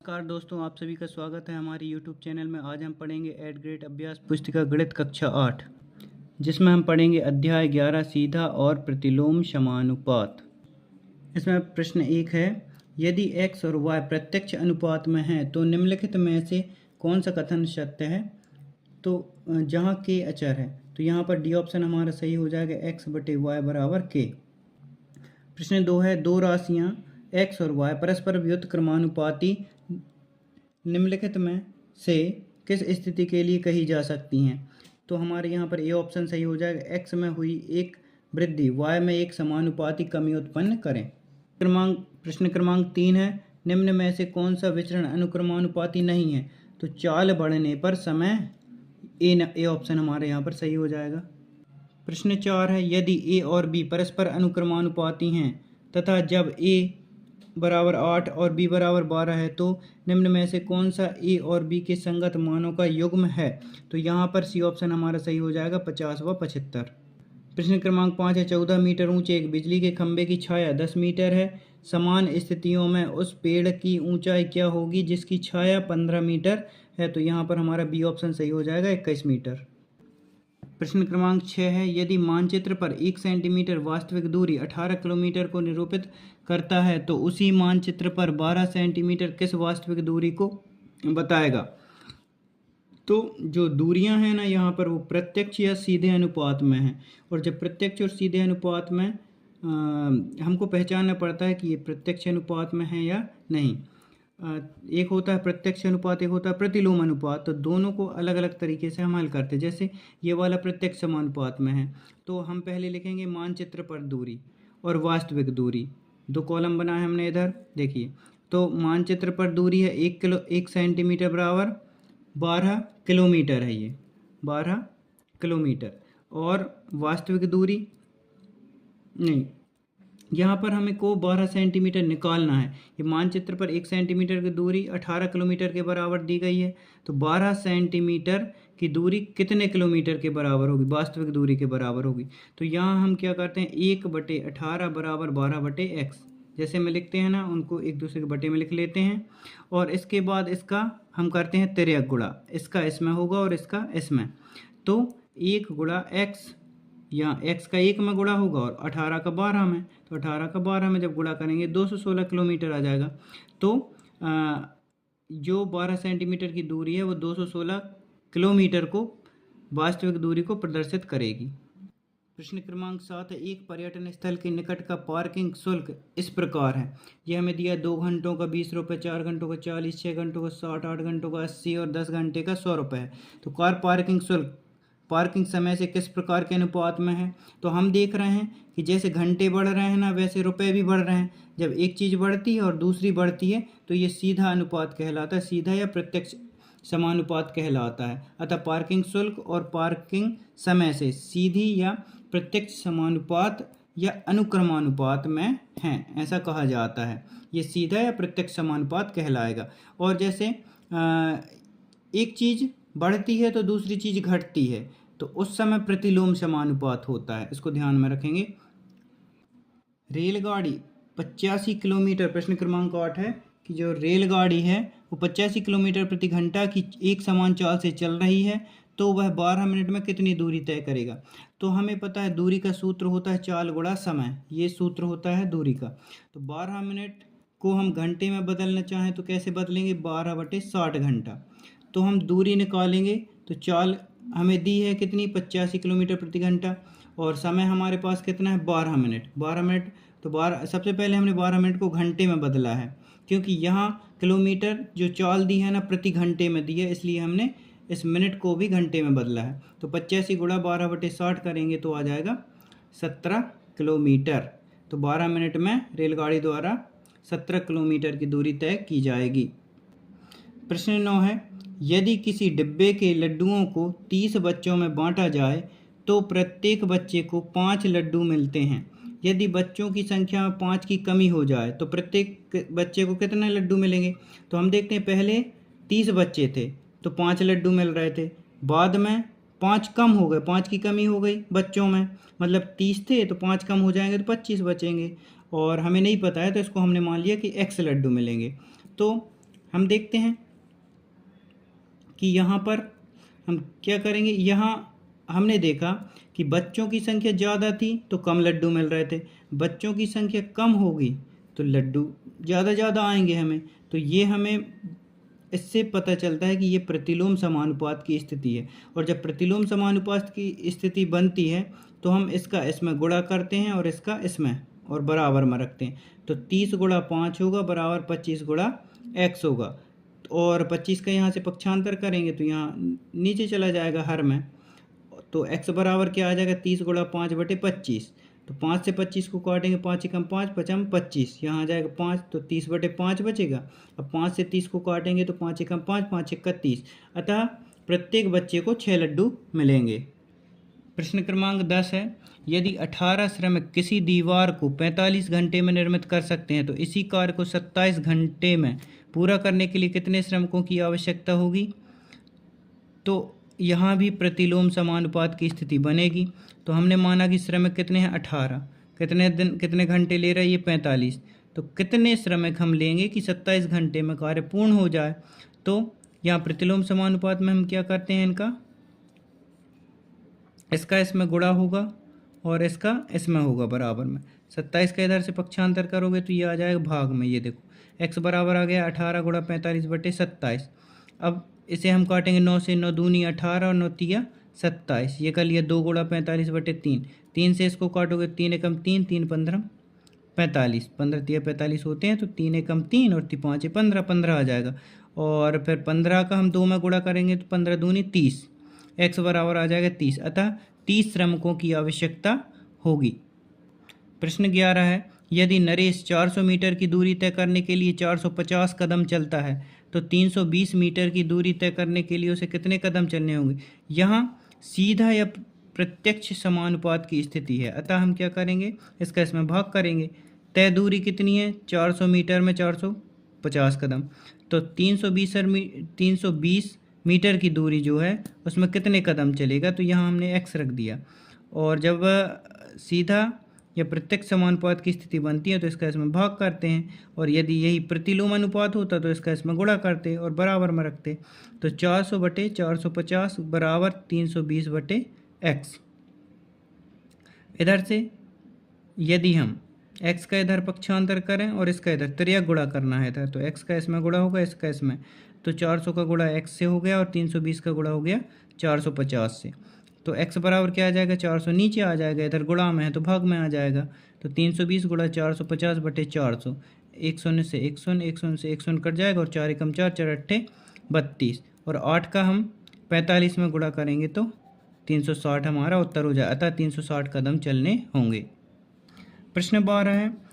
नमस्कार दोस्तों, आप सभी का स्वागत है हमारी YouTube चैनल में। आज हम पढ़ेंगे एट ग्रेड अभ्यास पुस्तिका गणित कक्षा 8, जिसमें हम पढ़ेंगे अध्याय 11 सीधा और प्रतिलोम समानुपात। इसमें प्रश्न 1 है, यदि x और y प्रत्यक्ष अनुपात में हैं तो निम्नलिखित में से कौन सा कथन सत्य है। तो जहाँ k अचर है तो यहाँ पर डी ऑप्शन हमारा सही हो जाएगा, x/y बराबर k। प्रश्न 2 है, दो राशियाँ x और y परस्पर व्युत्क्रमानुपाती क्रमानुपाती निम्नलिखित में से किस स्थिति के लिए कही जा सकती हैं। तो हमारे यहाँ पर ए ऑप्शन सही हो जाएगा, x में हुई एक वृद्धि y में एक समानुपाती कमी उत्पन्न करें। प्रश्न क्रमांक 3 है, निम्न में से कौन सा विचरण अनुक्रमानुपाती नहीं है। तो चाल बढ़ने पर समय ए ऑप्शन हमारे यहाँ पर सही हो जाएगा। प्रश्न 4 है, यदि a और b परस्पर अनुक्रमानुपाती हैं तथा जब a बराबर 8 और b बराबर 12 है तो निम्न में से कौन सा a और b के संगत मानों का युग्म है। तो यहाँ पर सी ऑप्शन हमारा सही हो जाएगा, 50 व 75। प्रश्न क्रमांक 5 है, 14 मीटर ऊंचे एक बिजली के खंभे की छाया 10 मीटर है। समान स्थितियों में उस पेड़ की ऊंचाई क्या होगी जिसकी छाया 15 मीटर है। तो यहाँ पर हमारा बी ऑप्शन सही हो जाएगा, 21 मीटर। प्रश्न क्रमांक 6 है, यदि मानचित्र पर 1 सेंटीमीटर वास्तविक दूरी 18 किलोमीटर को निरूपित करता है तो उसी मानचित्र पर 12 सेंटीमीटर किस वास्तविक दूरी को बताएगा। तो जो दूरियां हैं ना, यहाँ पर वो प्रत्यक्ष या सीधे अनुपात में हैं। और जब प्रत्यक्ष और सीधे अनुपात में हमको पहचानना पड़ता है कि ये प्रत्यक्ष अनुपात में है या नहीं। एक होता है प्रत्यक्ष अनुपात, एक होता है प्रतिलोम अनुपात। तो दोनों को अलग अलग तरीके से हम हल करते हैं। जैसे ये वाला प्रत्यक्ष समानुपात में है तो हम पहले लिखेंगे मानचित्र पर दूरी और वास्तविक दूरी। दो कॉलम बनाए हमने इधर, देखिए। तो मानचित्र पर दूरी है 1 सेंटीमीटर बराबर 12 किलोमीटर है, ये 12 किलोमीटर। और वास्तविक दूरी नहीं, यहाँ पर हमें को 12 सेंटीमीटर निकालना है। ये मानचित्र पर 1 सेंटीमीटर की दूरी 18 किलोमीटर के बराबर दी गई है। तो 12 सेंटीमीटर की दूरी कितने किलोमीटर के बराबर होगी, वास्तविक दूरी के बराबर होगी। तो यहाँ हम क्या करते हैं, 1/18 बराबर 12/x जैसे में लिखते हैं ना, उनको एक दूसरे के बटे में लिख लेते हैं। और इसके बाद इसका हम करते हैं तिर्यक गुणा, इसका इसमें होगा और इसका इसमें। तो 1 गुणा x, यहाँ x का 1 में गुणा होगा और 18 का 12 में। तो 18 का 12 में जब गुणा करेंगे 216 किलोमीटर आ जाएगा। तो जो 12 सेंटीमीटर की दूरी है वो 216 किलोमीटर को वास्तविक दूरी को प्रदर्शित करेगी। प्रश्न क्रमांक 7 है, एक पर्यटन स्थल के निकट का पार्किंग शुल्क इस प्रकार है। यह हमें दिया 2 घंटों का 20 रुपये, 4 घंटों का 40, 6 घंटों का 60, 8 घंटों का 80 और 10 घंटे का 100 रुपये है। तो कार पार्किंग शुल्क पार्किंग समय से किस प्रकार के अनुपात में है। तो हम देख रहे हैं कि जैसे घंटे बढ़ रहे हैं ना, वैसे रुपए भी बढ़ रहे हैं। जब एक चीज़ बढ़ती है और दूसरी बढ़ती है तो ये सीधा अनुपात कहलाता है, सीधा या प्रत्यक्ष समानुपात कहलाता है। अतः पार्किंग शुल्क और पार्किंग समय से सीधी या प्रत्यक्ष समानुपात या अनुक्रमानुपात में हैं, ऐसा कहा जाता है। ये सीधा या प्रत्यक्ष समानुपात कहलाएगा। और जैसे एक चीज़ बढ़ती है तो दूसरी चीज़ घटती है तो उस समय प्रतिलोम समानुपात होता है, इसको ध्यान में रखेंगे। रेलगाड़ी 85 किलोमीटर, प्रश्न क्रमांक 8 है कि जो रेलगाड़ी है वो 85 किलोमीटर प्रति घंटा की एक समान चाल से चल रही है तो वह 12 मिनट में कितनी दूरी तय करेगा। तो हमें पता है दूरी का सूत्र होता है चाल गुणा समय, ये सूत्र होता है दूरी का। तो 12 मिनट को हम घंटे में बदलना चाहें तो कैसे बदलेंगे, 12/60 घंटा। तो हम दूरी निकालेंगे तो चाल हमें दी है कितनी, 85 किलोमीटर प्रति घंटा, और समय हमारे पास कितना है, 12 मिनट। 12 मिनट तो 12, सबसे पहले हमने 12 मिनट को घंटे में बदला है क्योंकि यहाँ किलोमीटर जो चाल दी है ना प्रति घंटे में दी है, इसलिए हमने इस मिनट को भी घंटे में बदला है। तो 85 गुणा 12/60 करेंगे तो आ जाएगा 17 किलोमीटर। तो 12 मिनट में रेलगाड़ी द्वारा 17 किलोमीटर की दूरी तय की जाएगी। प्रश्न 9 है, यदि किसी डिब्बे के लड्डुओं को 30 बच्चों में बांटा जाए तो प्रत्येक बच्चे को 5 लड्डू मिलते हैं। यदि बच्चों की संख्या में 5 की कमी हो जाए तो प्रत्येक बच्चे को कितने लड्डू मिलेंगे। तो हम देखते हैं पहले 30 बच्चे थे तो 5 लड्डू मिल रहे थे, बाद में 5 कम हो गए, 5 की कमी हो गई बच्चों में, मतलब 30 थे तो 5 कम हो जाएंगे तो 25 बचेंगे। और हमें नहीं पता है तो इसको हमने मान लिया कि x लड्डू मिलेंगे। तो हम देखते हैं कि यहाँ पर हम क्या करेंगे। यहाँ हमने देखा कि बच्चों की संख्या ज़्यादा थी तो कम लड्डू मिल रहे थे, बच्चों की संख्या कम होगी तो लड्डू ज़्यादा आएंगे हमें। तो ये हमें इससे पता चलता है कि ये प्रतिलोम समानुपात की स्थिति है। और जब प्रतिलोम समानुपात की स्थिति बनती है तो हम इसका इसमें गुणा करते हैं और इसका इसमें और बराबर में रखते हैं। तो 30 गुणा 5 होगा बराबर 25 गुणा x होगा। और 25 का यहाँ से पक्षांतर करेंगे तो यहाँ नीचे चला जाएगा हर में। तो x बराबर क्या आ जाएगा 30 गुणा 5 बटे 25। तो 5 से 25 को काटेंगे, 5 एकम 5 पचम 25, यहाँ आ जाएगा 5 तो 30 बटे 5 बचेगा। अब 5 से 30 को काटेंगे तो 5 एकम 5 5 एकम 30, अतः प्रत्येक बच्चे को 6 लड्डू मिलेंगे। प्रश्न क्रमांक 10 है, यदि 18 श्रमिक किसी दीवार को 45 घंटे में निर्मित कर सकते हैं तो इसी कार्य को 27 घंटे में पूरा करने के लिए कितने श्रमिकों की आवश्यकता होगी। तो यहाँ भी प्रतिलोम समानुपात की स्थिति बनेगी। तो हमने माना कि श्रमिक कितने हैं 18, कितने घंटे ले रहा है ये 45, तो कितने श्रमिक हम लेंगे कि 27 घंटे में कार्य पूर्ण हो जाए। तो यहाँ प्रतिलोम समानुपात में हम क्या करते हैं, इसका इसमें गुणा होगा और इसका इसमें होगा बराबर में। 27 का इधर से पक्षांतर करोगे तो ये आ जाएगा भाग में। ये देखो x बराबर आ गया 18 गुणा 45 बटे 27। अब इसे हम काटेंगे 9 से, 9 दूनी 18 और 9 तिया 27। ये कर लिया 2 गुणा 45 बटे 3। 3 से इसको काटोगे 3 एकम 3, 3 15 45, 15 तिया 45 होते हैं तो 3 एकम 3 और 5 15, 15 आ जाएगा। और फिर 15 का हम 2 में गुणा करेंगे तो 15 दूनी 30, x बराबर आ जाएगा 30, अतः 30 श्रमिकों की आवश्यकता होगी। प्रश्न 11 है, यदि नरेश 400 मीटर की दूरी तय करने के लिए 450 कदम चलता है तो 320 मीटर की दूरी तय करने के लिए उसे कितने कदम चलने होंगे। यहाँ सीधा या प्रत्यक्ष समानुपात की स्थिति है, अतः हम क्या करेंगे, इसका इसमें भाग करेंगे। तय दूरी कितनी है 400 मीटर में 450 कदम, तो 320 मीटर की दूरी जो है उसमें कितने कदम चलेगा, तो यहाँ हमने x रख दिया। और जब सीधा या प्रत्यक्ष समानुपात की स्थिति बनती है तो इसका इसमें भाग करते हैं, और यदि यही प्रतिलोम अनुपात होता तो इसका इसमें गुणा करते और बराबर में रखते। तो 400 बटे 450 बराबर 320 बटे x। इधर से यदि हम x का इधर पक्षांतर करें और इसका इधर त्रिया गुणा करना है इधर, तो x का इसमें गुणा होगा, इसका इसमें, तो 400 का गुणा x से हो गया और 320 का गुणा हो गया 450 से। तो x बराबर क्या आ जाएगा 400 नीचे आ जाएगा, इधर गुणा में है तो भाग में आ जाएगा। तो 320 गुणा 450 बटे 400, 1 शून्य से 1 शून्य, 1 शून्य से 1 शून्य कट जाएगा और 4 एकम 4, 4 अट्ठे 32 और 8 का हम 45 में गुणा करेंगे तो 360 हमारा उत्तर हो जाए, अतः 360 कदम चलने होंगे। प्रश्न 12 है,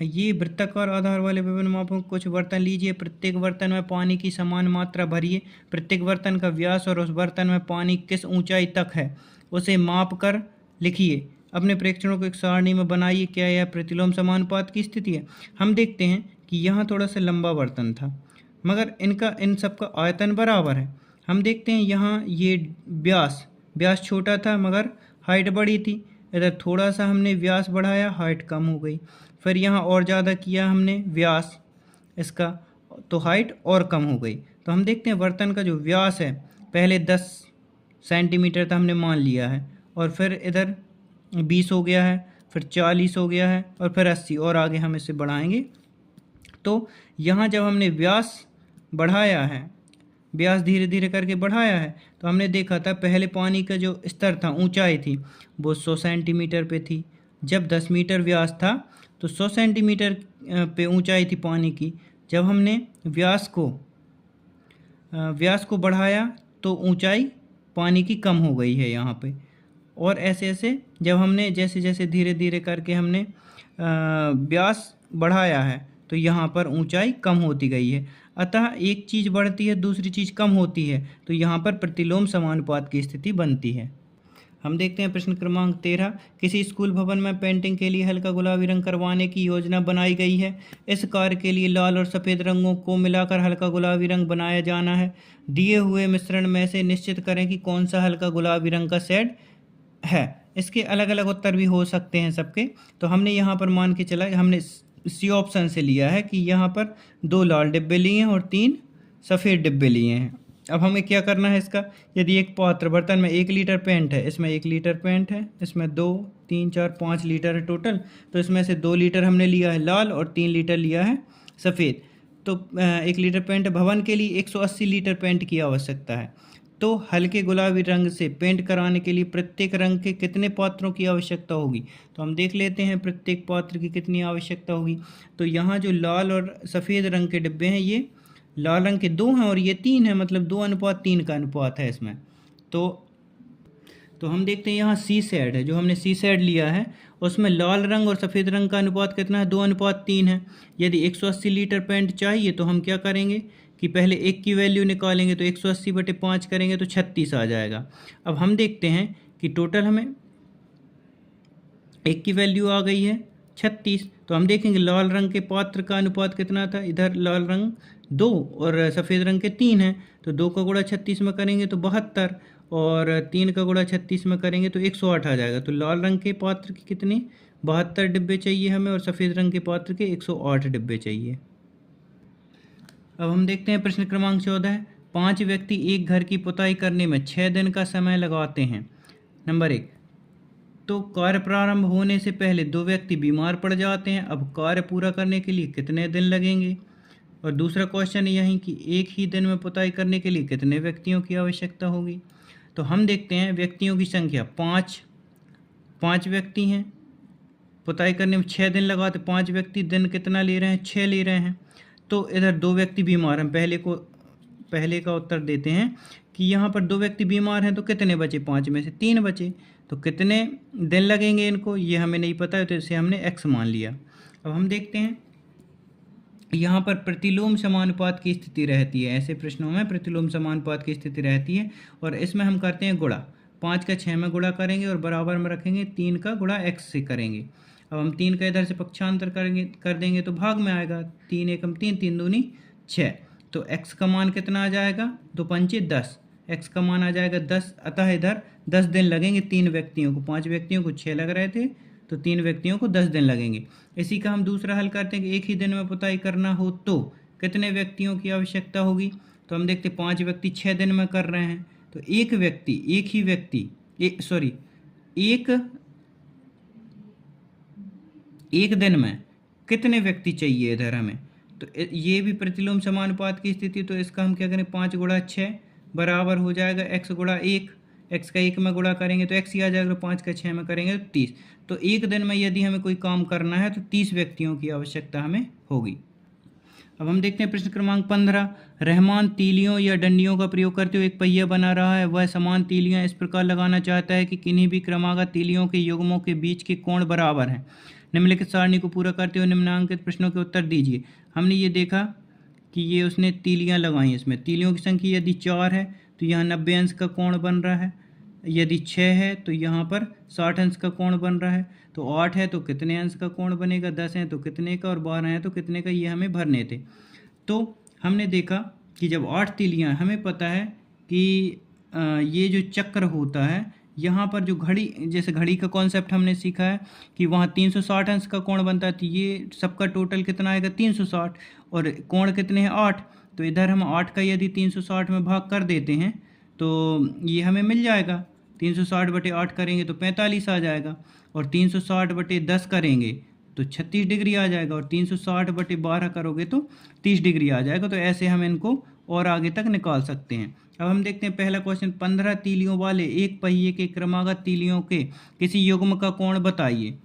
ये वृत्ताकार आधार वाले विभिन्न मापों कुछ बर्तन लीजिए, प्रत्येक बर्तन में पानी की समान मात्रा भरिए, प्रत्येक बर्तन का व्यास और उस बर्तन में पानी किस ऊंचाई तक है उसे माप कर लिखिए, अपने प्रेक्षणों को एक सारणी में बनाइए, क्या यह प्रतिलोम समानुपात की स्थिति है। हम देखते हैं कि यहाँ थोड़ा सा लंबा बर्तन था मगर इन सब का आयतन बराबर है। हम देखते हैं यहाँ ये व्यास छोटा था मगर हाइट बड़ी थी, इधर थोड़ा सा हमने व्यास बढ़ाया, हाइट कम हो गई। फिर यहाँ और ज़्यादा किया हमने व्यास इसका, तो हाइट और कम हो गई। तो हम देखते हैं बर्तन का जो व्यास है पहले 10 सेंटीमीटर था हमने मान लिया है, और फिर इधर 20 हो गया है, फिर 40 हो गया है और फिर 80, और आगे हम इसे बढ़ाएंगे। तो यहाँ जब हमने व्यास बढ़ाया है, व्यास धीरे धीरे करके बढ़ाया है, तो हमने देखा था पहले पानी का जो स्तर था, ऊंचाई थी वो 100 सेंटीमीटर पे थी। जब 10 मीटर व्यास था तो 100 सेंटीमीटर पे ऊंचाई थी पानी की। जब हमने व्यास को बढ़ाया तो ऊंचाई पानी की कम हो गई है यहाँ पे। और ऐसे ऐसे जब हमने जैसे जैसे धीरे धीरे करके हमने व्यास बढ़ाया है तो यहाँ पर ऊंचाई कम होती गई है। अतः एक चीज़ बढ़ती है दूसरी चीज़ कम होती है, तो यहाँ पर प्रतिलोम समानुपात की स्थिति बनती है। हम देखते हैं प्रश्न क्रमांक 13, किसी स्कूल भवन में पेंटिंग के लिए हल्का गुलाबी रंग करवाने की योजना बनाई गई है। इस कार्य के लिए लाल और सफ़ेद रंगों को मिलाकर हल्का गुलाबी रंग बनाया जाना है। दिए हुए मिश्रण में से निश्चित करें कि कौन सा हल्का गुलाबी रंग का शेड है। इसके अलग अलग उत्तर भी हो सकते हैं सबके, तो हमने यहाँ पर मान के चला, हमने सी ऑप्शन से लिया है कि यहाँ पर 2 लाल डिब्बे लिए हैं और 3 सफ़ेद डिब्बे लिए हैं। अब हमें क्या करना है इसका, यदि एक पात्र बर्तन में 1 लीटर पेंट है, इसमें 1 लीटर पेंट है, इसमें 2 3 4 5 लीटर है टोटल, तो इसमें से 2 लीटर हमने लिया है लाल और 3 लीटर लिया है सफ़ेद। तो 1 लीटर पेंट भवन के लिए 180 लीटर पेंट की आवश्यकता है। तो हल्के गुलाबी रंग से पेंट कराने के लिए प्रत्येक रंग के कितने पात्रों की आवश्यकता होगी। तो हम देख लेते हैं प्रत्येक पात्र की कितनी आवश्यकता होगी। तो यहाँ जो लाल और सफ़ेद रंग के डिब्बे हैं, ये लाल रंग के 2 हैं और ये 3 हैं, मतलब 2:3 का अनुपात है इसमें। तो हम देखते हैं यहाँ सी सेड है, जो हमने सी सेड लिया है उसमें लाल रंग और सफ़ेद रंग का अनुपात कितना है, 2:3 है। यदि 180 लीटर पेंट चाहिए तो हम क्या करेंगे कि पहले एक की वैल्यू निकालेंगे, तो 180/5 करेंगे तो 36 आ जाएगा। अब हम देखते हैं कि टोटल हमें एक की वैल्यू आ गई है 36। तो हम देखेंगे लाल रंग के पात्र का अनुपात कितना था, इधर लाल रंग 2 और सफ़ेद रंग के 3 हैं, तो 2 का गुणा 36 में करेंगे तो 72 और 3 का गुणा 36 में करेंगे तो 108 आ जाएगा। तो लाल रंग के पात्र के कितने 72 डिब्बे चाहिए हमें और सफ़ेद रंग के पात्र के 108 डिब्बे चाहिए। अब हम देखते हैं प्रश्न क्रमांक 14 है, 5 व्यक्ति एक घर की पुताई करने में 6 दिन का समय लगाते हैं। नंबर 1, तो कार्य प्रारंभ होने से पहले 2 व्यक्ति बीमार पड़ जाते हैं, अब कार्य पूरा करने के लिए कितने दिन लगेंगे। और दूसरा क्वेश्चन यही कि एक ही दिन में पुताई करने के लिए कितने व्यक्तियों की आवश्यकता होगी। तो हम देखते हैं व्यक्तियों की संख्या 5 व्यक्ति हैं, पुताई करने में 6 दिन लगाते, 5 व्यक्ति दिन कितना ले रहे हैं, 6 ले रहे हैं। तो इधर 2 व्यक्ति बीमार हैं, पहले का उत्तर देते हैं कि यहाँ पर 2 व्यक्ति बीमार हैं तो कितने बचे, 5 में से 3 बचे, तो कितने दिन लगेंगे इनको, ये हमें नहीं पता है, तो इसे हमने x मान लिया। अब हम देखते हैं यहाँ पर प्रतिलोम समानुपात की स्थिति रहती है, ऐसे प्रश्नों में प्रतिलोम समानुपात की स्थिति रहती है और इसमें हम करते हैं गुणा, 5 का 6 में गुणा करेंगे और बराबर में रखेंगे 3 का गुणा x से करेंगे। अब हम 3 का इधर से पक्षांतर कर देंगे तो भाग में आएगा, 3 एकम 3, 3 दूनी 6, तो x का मान कितना आ जाएगा, 2 पंचे 10, x का मान आ जाएगा 10। अतः इधर 10 दिन लगेंगे 3 व्यक्तियों को, 5 व्यक्तियों को 6 लग रहे थे तो 3 व्यक्तियों को 10 दिन लगेंगे। इसी का हम दूसरा हल करते हैं कि एक ही दिन में पुताई करना हो तो कितने व्यक्तियों की आवश्यकता होगी। तो हम देखते 5 व्यक्ति 6 दिन में कर रहे हैं, तो एक दिन में कितने व्यक्ति चाहिए इधर हमें। तो ये भी प्रतिलोम समानुपात की स्थिति, तो इसका हम क्या करें, 5 गुणा 6 बराबर हो जाएगा x गुणा 1, x का 1 में गुणा करेंगे तो x ही आ जाएगा, 5 का 6 में करेंगे तो 30। तो एक दिन में यदि हमें कोई काम करना है तो 30 व्यक्तियों की आवश्यकता हमें होगी। अब हम देखते हैं प्रश्न क्रमांक 15, रहमान तीलियों या डंडियों का प्रयोग करते हुए एक पहिया बना रहा है। वह समान तीलियां इस प्रकार लगाना चाहता है कि किन्हीं भी क्रमागत तीलियों के युग्मों के बीच के कोण बराबर हैं। निम्नलिखित सारणी को पूरा करते हुए निम्नांकित प्रश्नों के उत्तर दीजिए। हमने ये देखा कि ये उसने तीलियां लगाई, इसमें तीलियों की संख्या यदि 4 है तो यहाँ 90 अंश का कोण बन रहा है, यदि 6 है तो यहाँ पर 60 अंश का कोण बन रहा है, तो 8 है तो कितने अंश का कोण बनेगा, 10 है तो कितने का और 12 है तो कितने का, ये हमें भरने थे। तो हमने देखा कि जब 8 तीलियां, हमें पता है कि ये जो चक्र होता है यहाँ पर जो घड़ी, जैसे घड़ी का कॉन्सेप्ट हमने सीखा है कि वहाँ 360 अंश का कोण बनता है, तो ये सबका टोटल कितना आएगा 360 और कोण कितने हैं 8। तो इधर हम 8 का यदि 360 में भाग कर देते हैं तो ये हमें मिल जाएगा, 360/8 करेंगे तो 45 आ जाएगा और 360/10 करेंगे तो 36 डिग्री आ जाएगा और 360/12 करोगे तो 30 डिग्री आ जाएगा। तो ऐसे हम इनको और आगे तक निकाल सकते हैं। अब हम देखते हैं पहला क्वेश्चन, 15 तीलियों वाले एक पहिए के क्रमागत तीलियों के किसी युग्म का कोण बताइए।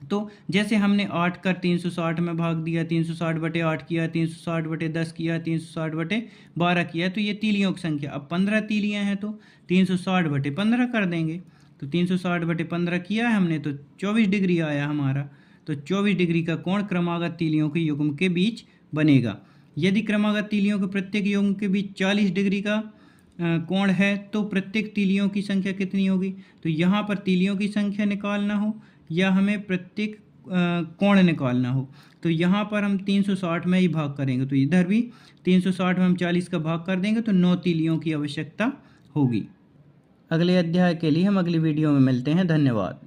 तो जैसे हमने 8 का 360 में भाग दिया, 360/8 किया, 360/10 किया, 360/12 किया, तो ये तीलियों की संख्या। अब 15 तीलियां हैं तो 360/15 कर देंगे, तो 360/15 किया है हमने तो 24 डिग्री आया हमारा। तो 24 डिग्री का कोण क्रमागत तीलियों के युग्म के बीच बनेगा। यदि क्रमागत तीलियों के प्रत्येक युग्म के बीच 40 डिग्री का कोण है तो प्रत्येक तीलियों की संख्या कितनी होगी। तो यहाँ पर तीलियों की संख्या निकालना हो या हमें प्रत्येक कोण निकालना हो, तो यहाँ पर हम 360 में ही भाग करेंगे, तो इधर भी 360 में हम 40 का भाग कर देंगे तो 9 तीलियों की आवश्यकता होगी। अगले अध्याय के लिए हम अगली वीडियो में मिलते हैं। धन्यवाद।